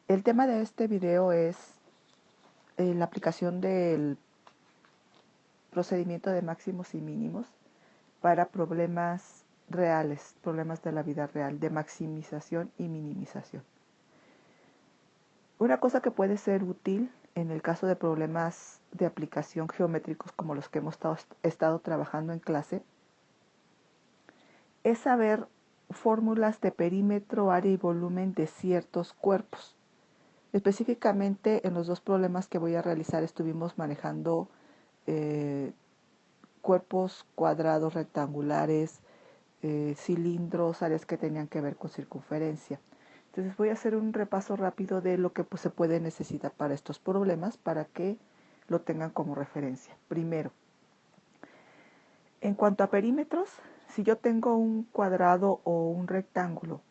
El tema de este video es la aplicación del procedimiento de máximos y mínimos para problemas reales, problemas de la vida real, de maximización y minimización. Una cosa que puede ser útil en el caso de problemas de aplicación geométricos como los que hemos estado trabajando en clase es saber fórmulas de perímetro, área y volumen de ciertos cuerpos. Específicamente en los dos problemas que voy a realizar estuvimos manejando cuerpos cuadrados, rectangulares, cilindros, áreas que tenían que ver con circunferencia. Entonces voy a hacer un repaso rápido de lo que se puede necesitar para estos problemas para que lo tengan como referencia. Primero, en cuanto a perímetros, si yo tengo un cuadrado o un rectángulo,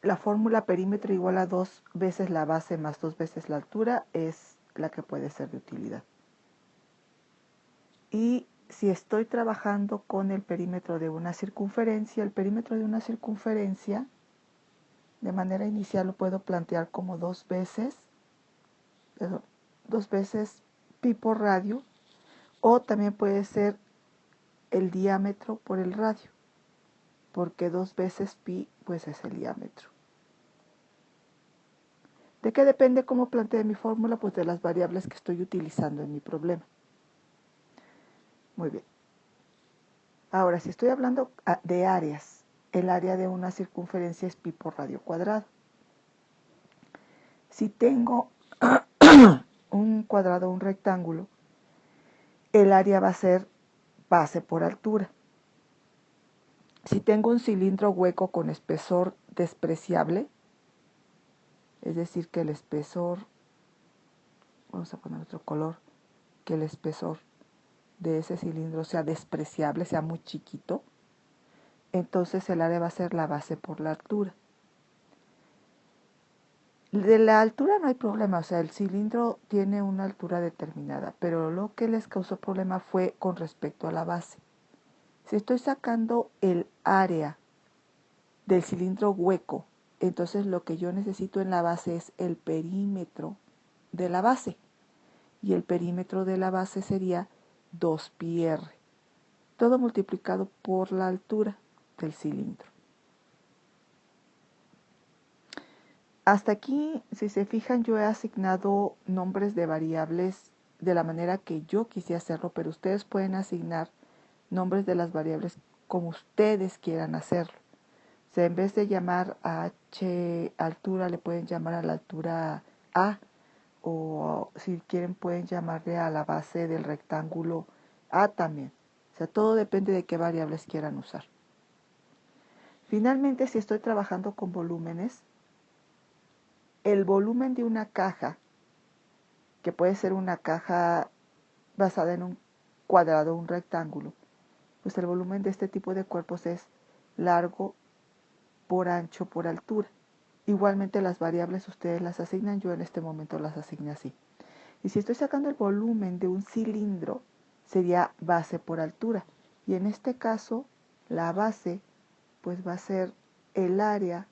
la fórmula perímetro igual a 2 veces la base más 2 veces la altura es la que puede ser de utilidad. Y si estoy trabajando con el perímetro de una circunferencia, el perímetro de una circunferencia de manera inicial lo puedo plantear como 2 veces pi por radio, o también puede ser el diámetro por el radio, porque 2 veces pi pues es el diámetro. ¿De qué depende cómo plantee mi fórmula? Pues de las variables que estoy utilizando en mi problema. Muy bien. Ahora, si estoy hablando de áreas, el área de una circunferencia es pi por radio cuadrado. Si tengo un cuadrado o un rectángulo, el área va a ser base por altura. Si tengo un cilindro hueco con espesor despreciable, es decir, que el espesor, vamos a poner otro color, que el espesor de ese cilindro sea despreciable, sea muy chiquito, entonces el área va a ser la base por la altura. De la altura no hay problema, o sea, el cilindro tiene una altura determinada, pero lo que les causó problema fue con respecto a la base. Si estoy sacando el área del cilindro hueco, entonces lo que yo necesito en la base es el perímetro de la base. Y el perímetro de la base sería 2πr, todo multiplicado por la altura del cilindro. Hasta aquí, si se fijan, yo he asignado nombres de variables de la manera que yo quise hacerlo, pero ustedes pueden asignar nombres de las variables como ustedes quieran hacerlo. O sea, en vez de llamar a h altura, le pueden llamar a la altura a, o si quieren pueden llamarle a la base del rectángulo a también. O sea, todo depende de qué variables quieran usar. Finalmente, si estoy trabajando con volúmenes, el volumen de una caja, que puede ser una caja basada en un cuadrado o un rectángulo, pues el volumen de este tipo de cuerpos es largo por ancho por altura. Igualmente las variables ustedes las asignan, yo en este momento las asigné así. Y si estoy sacando el volumen de un cilindro, sería base por altura. Y en este caso, la base pues va a ser el área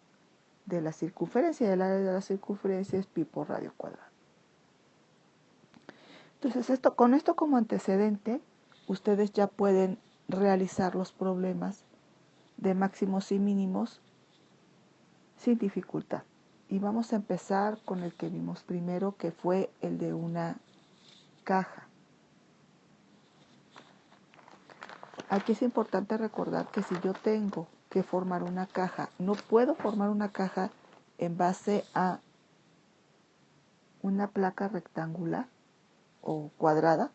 de la circunferencia, y el área de la circunferencia es pi por radio cuadrado. Entonces, con esto como antecedente, ustedes ya pueden realizar los problemas de máximos y mínimos sin dificultad. Y vamos a empezar con el que vimos primero, que fue el de una caja. Aquí es importante recordar que si yo tengo que formar una caja, no puedo formar una caja en base a una placa rectangular o cuadrada,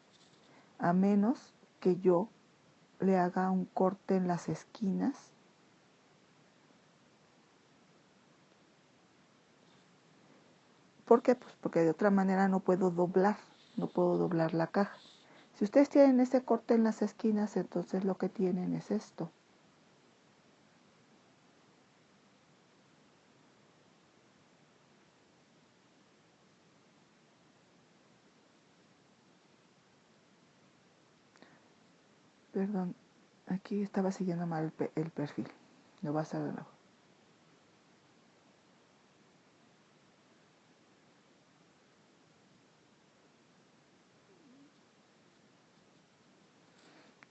a menos que yo le haga un corte en las esquinas ¿Por qué? Pues porque de otra manera no puedo doblar la caja. Si ustedes tienen ese corte en las esquinas, entonces lo que tienen es esto. Perdón, aquí estaba siguiendo mal el perfil. Lo voy a hacer de nuevo.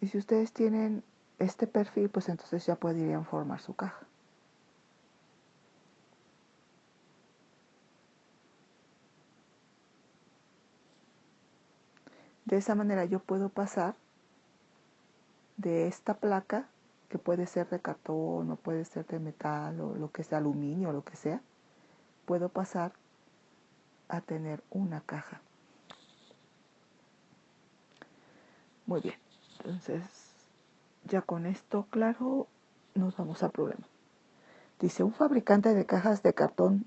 Y si ustedes tienen este perfil, pues entonces ya podrían formar su caja. De esa manera yo puedo pasar de esta placa, que puede ser de cartón o puede ser de metal o lo que sea, aluminio o lo que sea, puedo pasar a tener una caja. Muy bien, entonces ya con esto claro, nos vamos al problema. Dice, un fabricante de cajas de cartón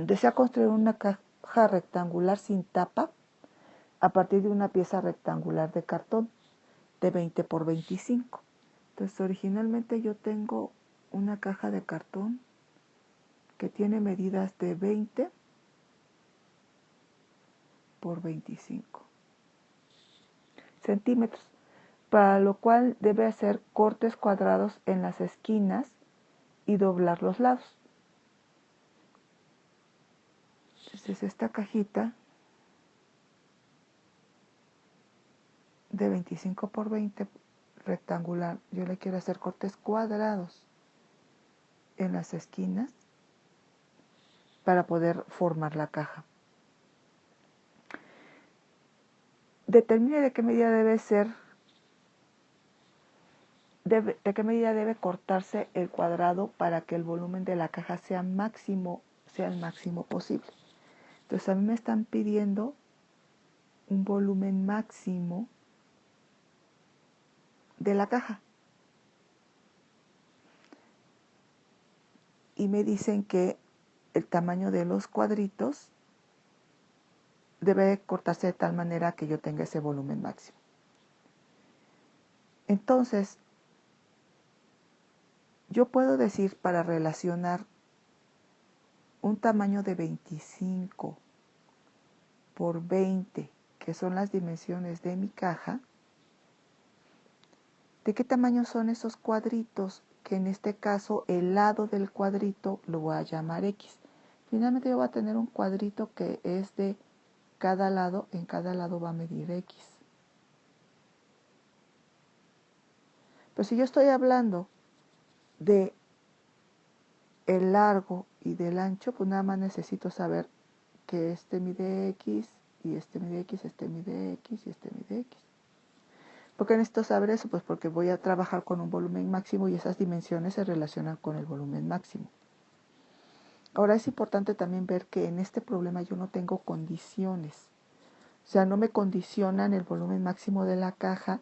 desea construir una caja rectangular sin tapa a partir de una pieza rectangular de cartón de 20 por 25. Entonces originalmente yo tengo una caja de cartón que tiene medidas de 20 por 25 centímetros, para lo cual debe hacer cortes cuadrados en las esquinas y doblar los lados. Entonces esta cajita de 25 por 20 rectangular, yo le quiero hacer cortes cuadrados en las esquinas para poder formar la caja. Determine de qué medida debe ser, de qué medida debe cortarse el cuadrado para que el volumen de la caja sea el máximo posible. Entonces a mí me están pidiendo un volumen máximo de la caja. Y me dicen que el tamaño de los cuadritos debe cortarse de tal manera que yo tenga ese volumen máximo. Entonces, yo puedo decir, para relacionar un tamaño de 25 por 20, que son las dimensiones de mi caja, ¿de qué tamaño son esos cuadritos? Que en este caso el lado del cuadrito lo voy a llamar X. Finalmente yo voy a tener un cuadrito que es de cada lado, en cada lado va a medir X. Pero si yo estoy hablando de el largo y del ancho, pues nada más necesito saber que este mide X, y este mide X, este mide X, y este mide X. ¿Por qué necesito saber eso? Pues porque voy a trabajar con un volumen máximo y esas dimensiones se relacionan con el volumen máximo. Ahora es importante también ver que en este problema yo no tengo condiciones. O sea, no me condicionan el volumen máximo de la caja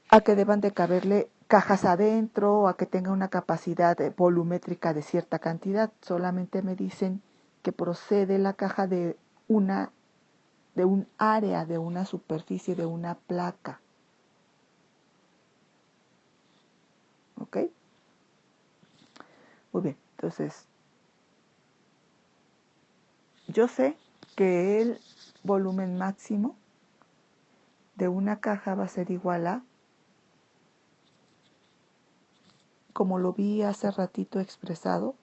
a que deban de caberle cajas adentro o a que tenga una capacidad volumétrica de cierta cantidad. Solamente me dicen que procede la caja de un área, de una superficie, de una placa. ¿Ok? Muy bien, entonces yo sé que el volumen máximo de una caja va a ser igual a, como lo vi hace ratito expresado,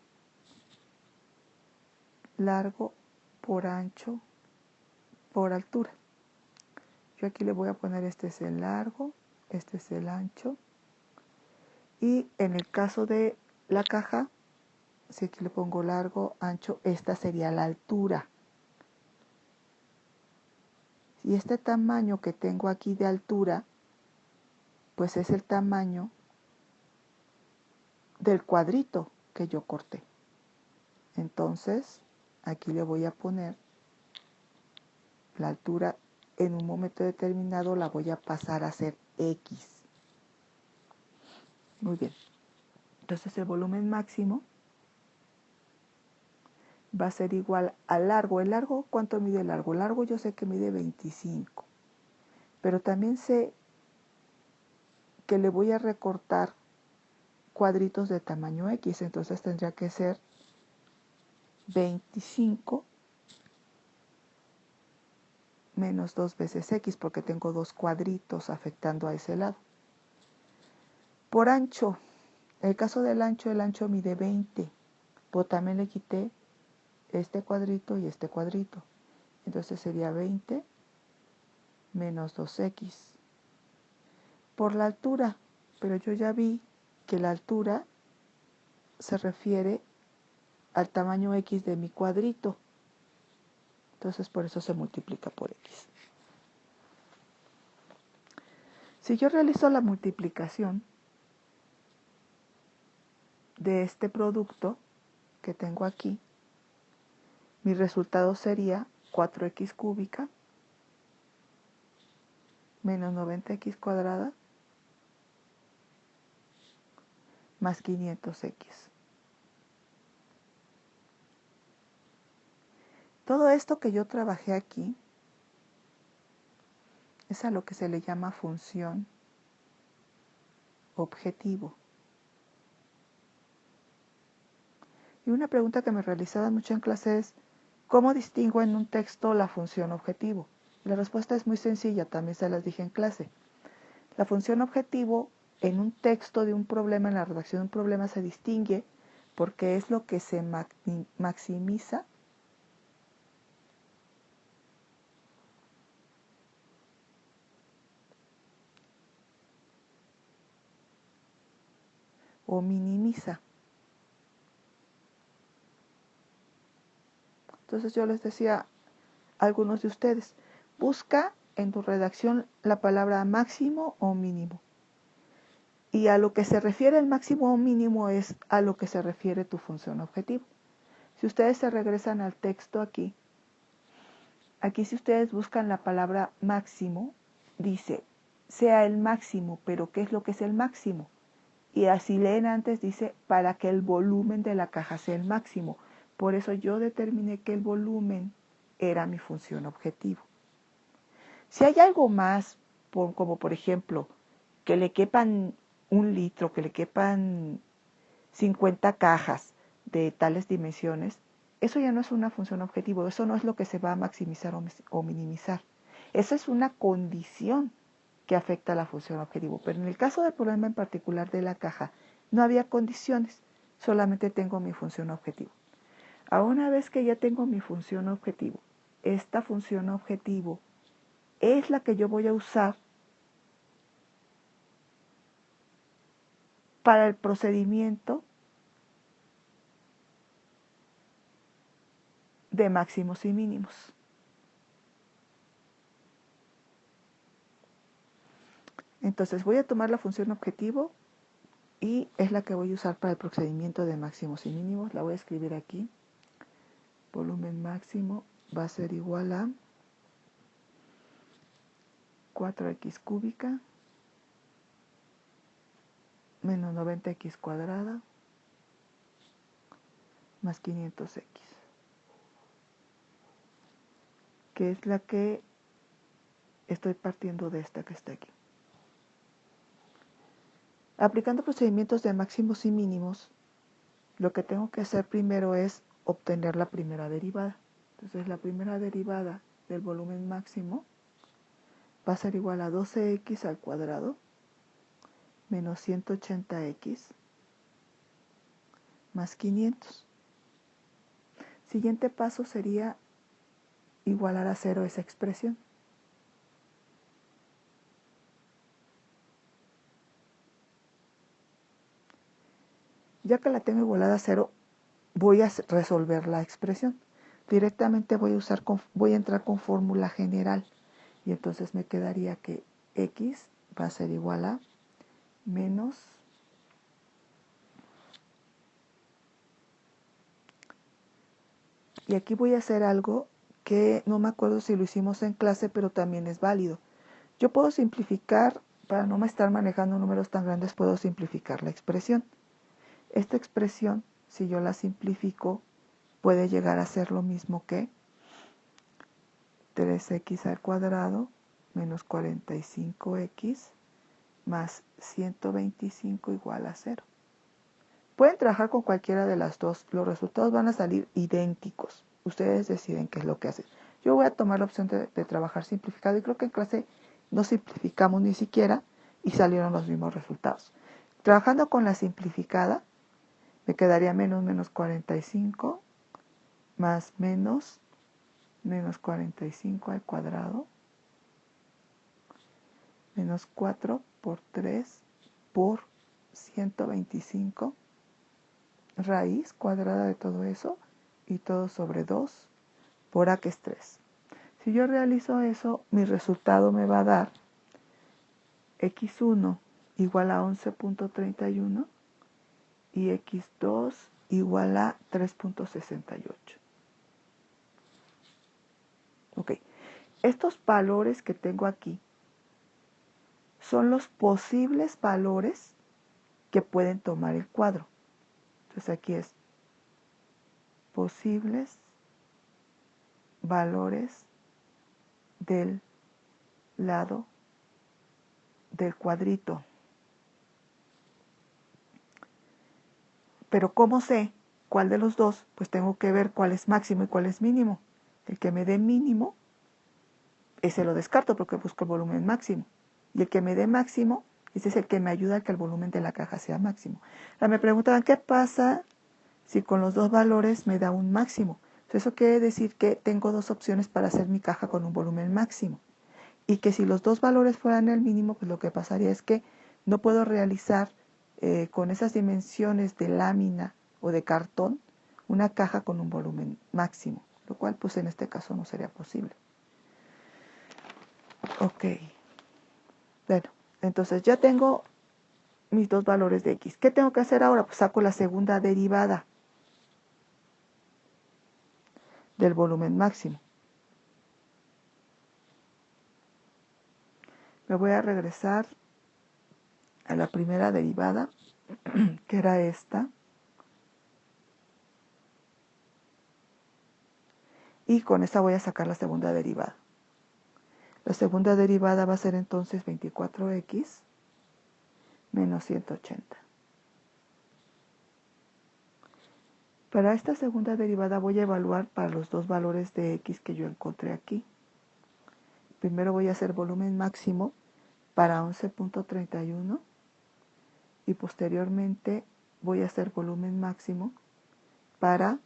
largo por ancho por altura. Yo aquí le voy a poner, este es el largo, este es el ancho, y en el caso de la caja, si aquí le pongo largo, ancho, esta sería la altura. Y este tamaño que tengo aquí de altura, pues es el tamaño del cuadrito que yo corté. Entonces, aquí le voy a poner la altura, en un momento determinado la voy a pasar a ser X. Muy bien. Entonces el volumen máximo va a ser igual al largo. ¿El largo cuánto mide el largo? El largo yo sé que mide 25. Pero también sé que le voy a recortar cuadritos de tamaño X. Entonces tendría que ser 25 menos 2 veces X, porque tengo dos cuadritos afectando a ese lado. Por ancho, en el caso del ancho, el ancho mide 20. Pero también le quité este cuadrito y este cuadrito. Entonces sería 20 menos 2X. por la altura, pero yo ya vi que la altura se refiere al tamaño X de mi cuadrito. Entonces por eso se multiplica por X. Si yo realizo la multiplicación de este producto que tengo aquí, mi resultado sería 4x cúbica menos 90x cuadrada más 500x. Todo esto que yo trabajé aquí es a lo que se le llama función objetivo. Y una pregunta que me realizaban mucho en clase es, ¿cómo distingo en un texto la función objetivo? La respuesta es muy sencilla, también se las dije en clase. La función objetivo en un texto de un problema, en la redacción de un problema, se distingue porque es lo que se maximiza o minimiza. Entonces yo les decía a algunos de ustedes, busca en tu redacción la palabra máximo o mínimo. Y a lo que se refiere el máximo o mínimo es a lo que se refiere tu función objetivo. Si ustedes se regresan al texto aquí si ustedes buscan la palabra máximo, dice, sea el máximo, pero ¿qué es lo que es el máximo? Y así leen antes, dice, para que el volumen de la caja sea el máximo. Por eso yo determiné que el volumen era mi función objetivo. Si hay algo más, como por ejemplo, que le quepan 1 litro, que le quepan 50 cajas de tales dimensiones, eso ya no es una función objetivo, eso no es lo que se va a maximizar o minimizar. Esa es una condición que afecta a la función objetivo. Pero en el caso del problema en particular de la caja, no había condiciones, solamente tengo mi función objetivo. A una vez que ya tengo mi función objetivo, esta función objetivo es la que yo voy a usar para el procedimiento de máximos y mínimos. Entonces voy a tomar la función objetivo y es la que voy a usar para el procedimiento de máximos y mínimos. La voy a escribir aquí. Volumen máximo va a ser igual a 4x cúbica menos 90x cuadrada más 500x, que es la que estoy partiendo de esta que está aquí. Aplicando procedimientos de máximos y mínimos, lo que tengo que hacer primero es obtener la primera derivada. Entonces la primera derivada del volumen máximo va a ser igual a 12x al cuadrado menos 180x más 500. Siguiente paso sería igualar a 0 esa expresión. Ya que la tengo igualada a 0, voy a resolver la expresión. Directamente voy a entrar con fórmula general. Y entonces me quedaría que x va a ser igual a menos y aquí voy a hacer algo que no me acuerdo si lo hicimos en clase, pero también es válido. Yo puedo simplificar, para no me estar manejando números tan grandes, puedo simplificar la expresión. Esta expresión, si yo la simplifico, puede llegar a ser lo mismo que 3x al cuadrado menos 45x más 125 igual a 0. Pueden trabajar con cualquiera de las dos. Los resultados van a salir idénticos. Ustedes deciden qué es lo que hacen. Yo voy a tomar la opción de trabajar simplificado y creo que en clase no simplificamos ni siquiera y salieron los mismos resultados. Trabajando con la simplificada, me quedaría menos 45 más menos 45 al cuadrado menos 4 por 3 por 125 raíz cuadrada de todo eso y todo sobre 2 por a que es 3. Si yo realizo eso, mi resultado me va a dar x1 igual a 11.31 y x2 igual a 3.68. Ok, estos valores que tengo aquí son los posibles valores que pueden tomar el cuadro. Entonces aquí es posibles valores del lado del cuadrito. Pero ¿cómo sé cuál de los dos? Pues tengo que ver cuál es máximo y cuál es mínimo. El que me dé mínimo, ese lo descarto porque busco el volumen máximo. Y el que me dé máximo, ese es el que me ayuda a que el volumen de la caja sea máximo. Ahora me preguntaban, ¿qué pasa si con los dos valores me da un máximo? Entonces eso quiere decir que tengo dos opciones para hacer mi caja con un volumen máximo. Y que si los dos valores fueran el mínimo, pues lo que pasaría es que no puedo realizar con esas dimensiones de lámina o de cartón una caja con un volumen máximo, lo cual pues en este caso no sería posible. Ok, bueno, entonces ya tengo mis dos valores de x. ¿Qué tengo que hacer ahora? Pues saco la segunda derivada del volumen máximo. Me voy a regresar a la primera derivada, que era esta. Y con esa voy a sacar la segunda derivada. La segunda derivada va a ser entonces 24x menos 180. Para esta segunda derivada voy a evaluar para los dos valores de x que yo encontré aquí. Primero voy a hacer volumen máximo para 11.31 y posteriormente voy a hacer volumen máximo para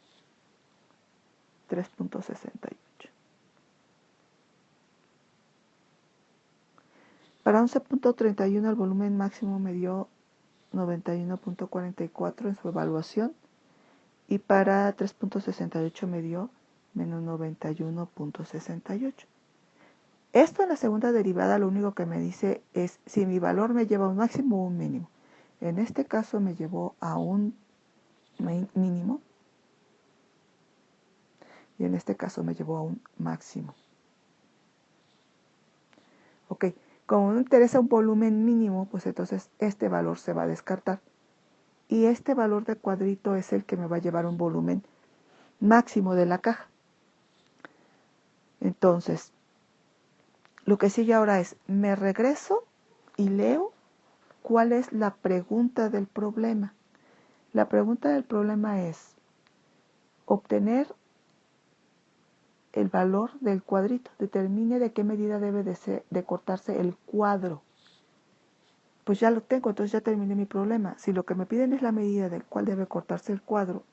3.68. Para 11.31 el volumen máximo me dio 91.44 en su evaluación y para 3.68 me dio menos 91.68. Esto en la segunda derivada lo único que me dice es si mi valor me lleva a un máximo o un mínimo. En este caso me llevó a un mínimo y en este caso me llevó a un máximo. Ok, como me interesa un volumen mínimo, pues entonces este valor se va a descartar. Y este valor de cuadrito es el que me va a llevar un volumen máximo de la caja. Entonces, lo que sigue ahora es, me regreso y leo cuál es la pregunta del problema. La pregunta del problema es obtener el valor del cuadrito. Determine de qué medida debe de cortarse el cuadro. Pues ya lo tengo, entonces ya terminé mi problema. Si lo que me piden es la medida del cual debe cortarse el cuadro,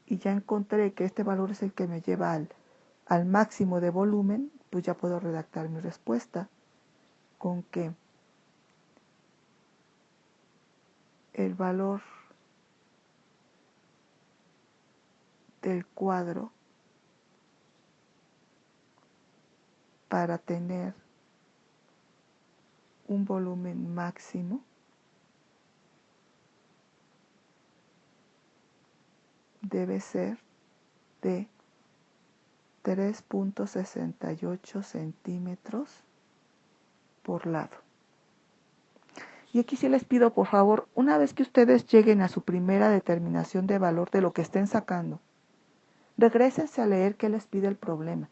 y ya encontré que este valor es el que me lleva al máximo de volumen, pues ya puedo redactar mi respuesta con que el valor del cuadro para tener un volumen máximo debe ser de 3.68 centímetros por lado. Y aquí sí les pido, por favor, una vez que ustedes lleguen a su primera determinación de valor de lo que estén sacando, regrésense a leer qué les pide el problema,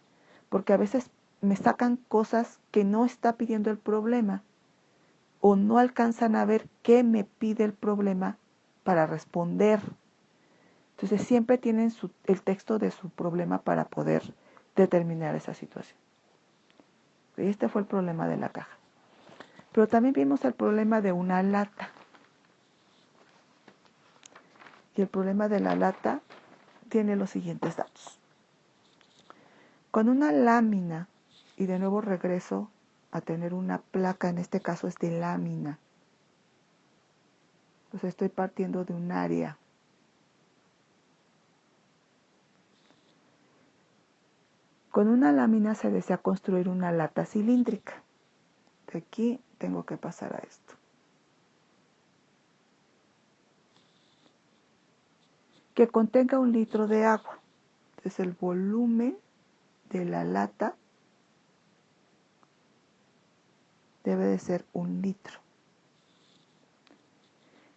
porque a veces me sacan cosas que no está pidiendo el problema o no alcanzan a ver qué me pide el problema para responder. Entonces siempre tienen el texto de su problema para poder determinar esa situación. Y este fue el problema de la caja. Pero también vimos el problema de una lata. Y el problema de la lata tiene los siguientes datos. Con una lámina, y de nuevo regreso a tener una placa, en este caso es de lámina. Entonces estoy partiendo de un área. Con una lámina se desea construir una lata cilíndrica. De aquí tengo que pasar a esto. Que contenga 1 litro de agua. Entonces el volumen de la lata debe de ser 1 litro.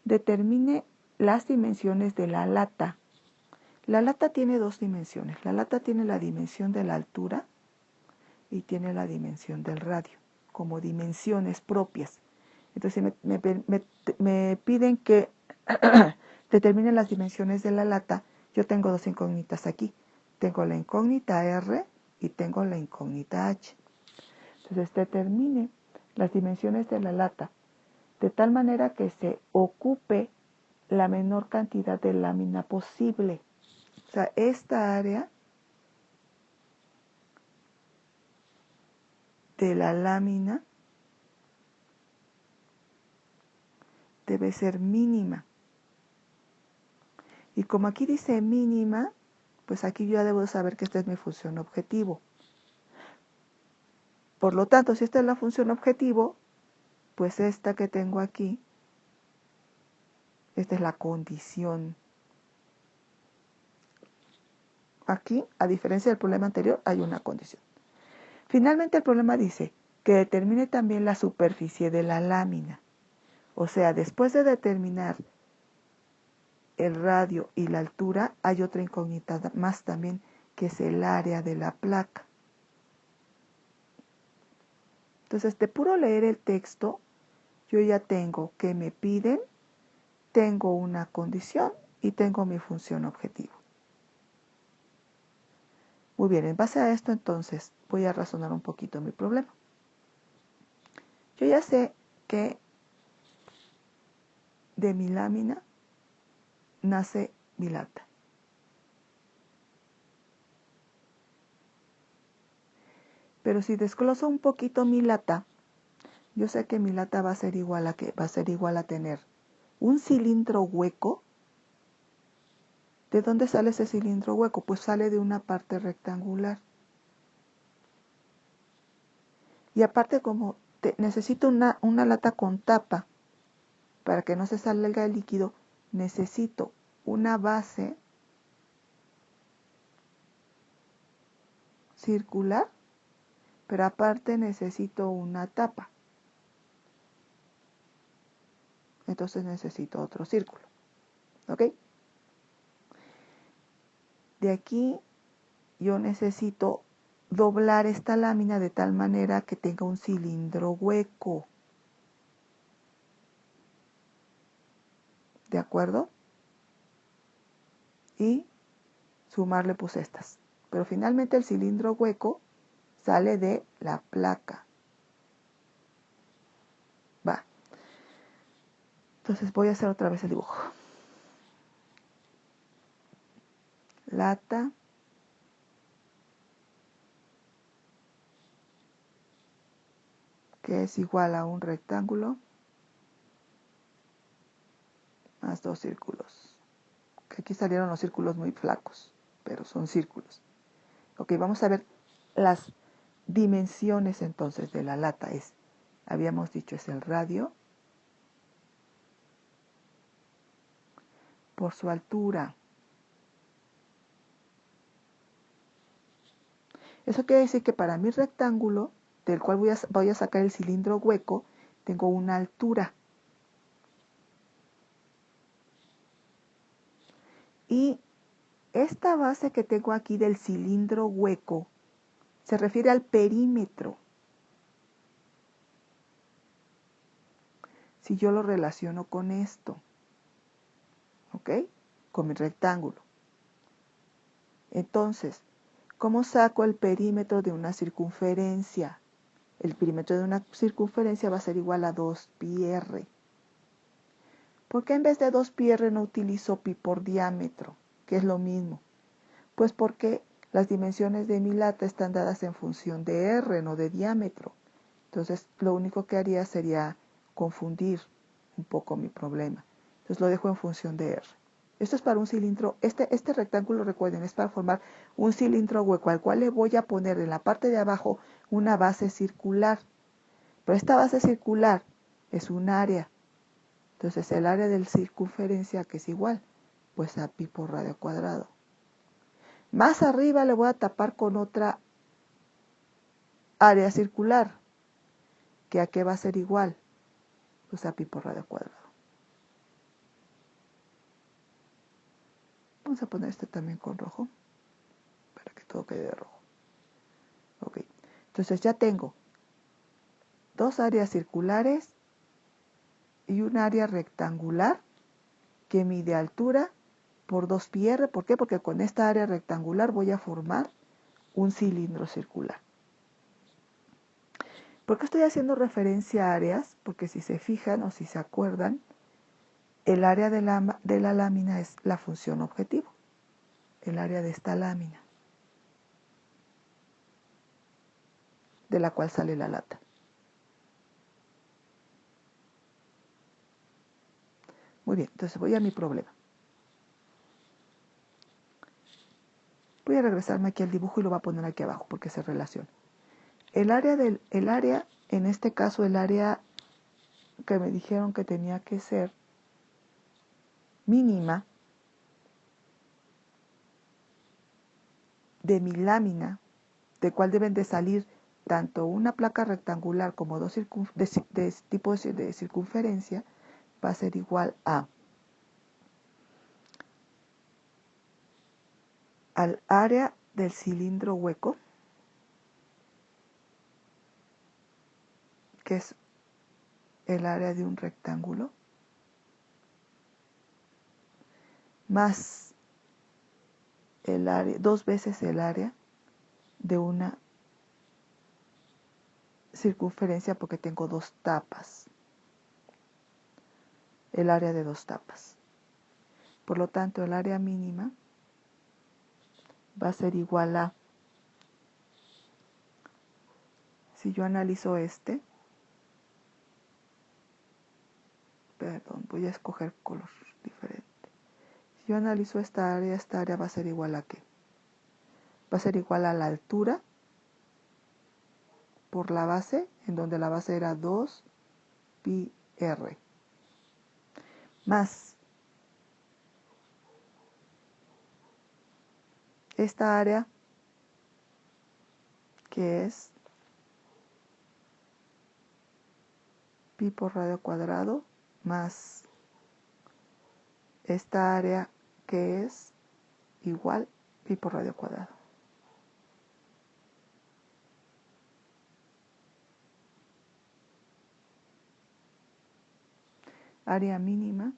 Determine las dimensiones de la lata. La lata tiene 2 dimensiones. La lata tiene la dimensión de la altura y tiene la dimensión del radio, como dimensiones propias. Entonces me piden que determine las dimensiones de la lata. Yo tengo 2 incógnitas aquí. Tengo la incógnita R y tengo la incógnita H. Entonces determine las dimensiones de la lata de tal manera que se ocupe la menor cantidad de lámina posible. O sea, esta área de la lámina debe ser mínima. Y como aquí dice mínima, pues aquí yo ya debo saber que esta es mi función objetivo. Por lo tanto, si esta es la función objetivo, pues esta que tengo aquí, esta es la condición. Aquí, a diferencia del problema anterior, hay una condición. Finalmente, el problema dice que determine también la superficie de la lámina. O sea, después de determinar el radio y la altura, hay otra incógnita más también, que es el área de la placa. Entonces, de puro leer el texto, yo ya tengo que me piden, tengo una condición y tengo mi función objetivo. Muy bien, en base a esto entonces voy a razonar un poquito mi problema. Yo ya sé que de mi lámina nace mi lata. Pero si desgloso un poquito mi lata, yo sé que mi lata va a ser igual a tener un cilindro hueco. ¿De dónde sale ese cilindro hueco? Pues sale de una parte rectangular. Y aparte, como necesito una lata con tapa para que no se salga el líquido, necesito una base circular, pero aparte necesito una tapa. Entonces necesito otro círculo. ¿Ok? De aquí yo necesito doblar esta lámina de tal manera que tenga un cilindro hueco. ¿De acuerdo? Y sumarle pues estas. Pero finalmente el cilindro hueco sale de la placa. Va. Entonces voy a hacer otra vez el dibujo. Lata. Que es igual a un rectángulo más 2 círculos. Que aquí salieron los círculos muy flacos, pero son círculos. Ok, vamos a ver las dimensiones entonces de la lata. Habíamos dicho, es el radio por su altura. Eso quiere decir que para mi rectángulo, del cual voy a sacar el cilindro hueco, tengo una altura. Y esta base que tengo aquí del cilindro hueco se refiere al perímetro. Si yo lo relaciono con esto, ¿ok? Con mi rectángulo. Entonces, ¿cómo saco el perímetro de una circunferencia? El perímetro de una circunferencia va a ser igual a 2πr. ¿Por qué en vez de 2πr no utilizo pi por diámetro, que es lo mismo? Pues porque las dimensiones de mi lata están dadas en función de r, no de diámetro. Entonces, lo único que haría sería confundir un poco mi problema. Entonces, lo dejo en función de R. Esto es para un cilindro. Este rectángulo, recuerden, es para formar un cilindro hueco al cual le voy a poner en la parte de abajo una base circular. Pero esta base circular es un área. Entonces, el área de circunferencia, que es igual, pues a pi por radio cuadrado. Más arriba le voy a tapar con otra área circular, que a qué va a ser igual, pues a pi por radio cuadrado. Vamos a poner este también con rojo, para que todo quede de rojo. Ok, entonces ya tengo dos áreas circulares y un área rectangular que mide altura por 2πr. ¿Por qué? Porque con esta área rectangular voy a formar un cilindro circular. ¿Por qué estoy haciendo referencia a áreas? Porque si se fijan o si se acuerdan, el área de la lámina es la función objetivo, el área de esta lámina, de la cual sale la lata. Muy bien, entonces voy a mi problema. Voy a regresarme aquí al dibujo y lo voy a poner aquí abajo porque se relaciona. El área, en este caso el área que me dijeron que tenía que ser mínima de mi lámina, de cual deben de salir tanto una placa rectangular como dos tipos de circunferencia, va a ser igual al área del cilindro hueco, que es el área de un rectángulo, más el área, 2 veces el área de una circunferencia, porque tengo 2 tapas, el área de 2 tapas. Por lo tanto, el área mínima va a ser igual a, si yo analizo perdón, voy a escoger color diferente. Si yo analizo esta área va a ser igual a ¿qué? Va a ser igual a la altura por la base, en donde la base era 2πr, más esta área, que es pi por radio cuadrado, más esta área, que es igual pi por radio cuadrado. Área mínima,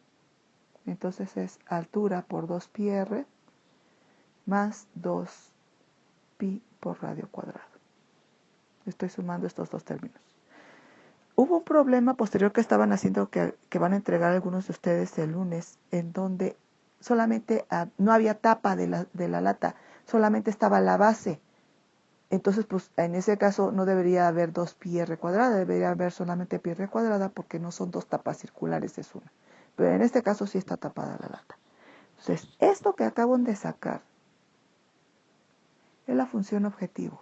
entonces es altura por 2πr más 2pi por radio cuadrado. Estoy sumando estos dos términos. Hubo un problema posterior que estaban haciendo, que van a entregar algunos de ustedes el lunes, en donde solamente no había tapa de la lata, solamente estaba la base. Entonces, pues en ese caso no debería haber 2πr cuadrada, debería haber solamente πr cuadrada, porque no son 2 tapas circulares, es una. Pero en este caso sí está tapada la lata. Entonces, esto que acabo de sacar es la función objetivo.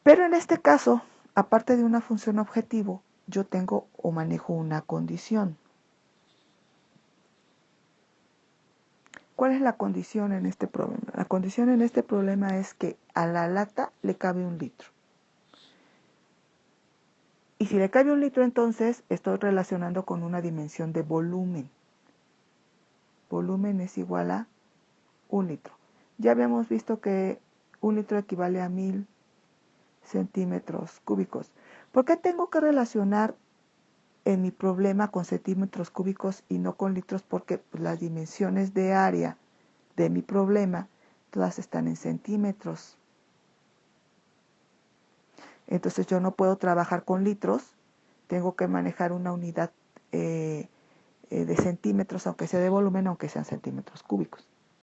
Pero en este caso, aparte de una función objetivo, yo tengo o manejo una condición. ¿Cuál es la condición en este problema? La condición en este problema es que a la lata le cabe 1 litro. Y si le cabe 1 litro, entonces estoy relacionando con una dimensión de volumen. Volumen es igual a 1 litro. Ya habíamos visto que 1 litro equivale a 1000 centímetros cúbicos. ¿Por qué tengo que relacionar en mi problema con centímetros cúbicos y no con litros? Porque las dimensiones de área de mi problema todas están en centímetros. Entonces yo no puedo trabajar con litros, tengo que manejar una unidad de centímetros, aunque sea de volumen, aunque sean centímetros cúbicos.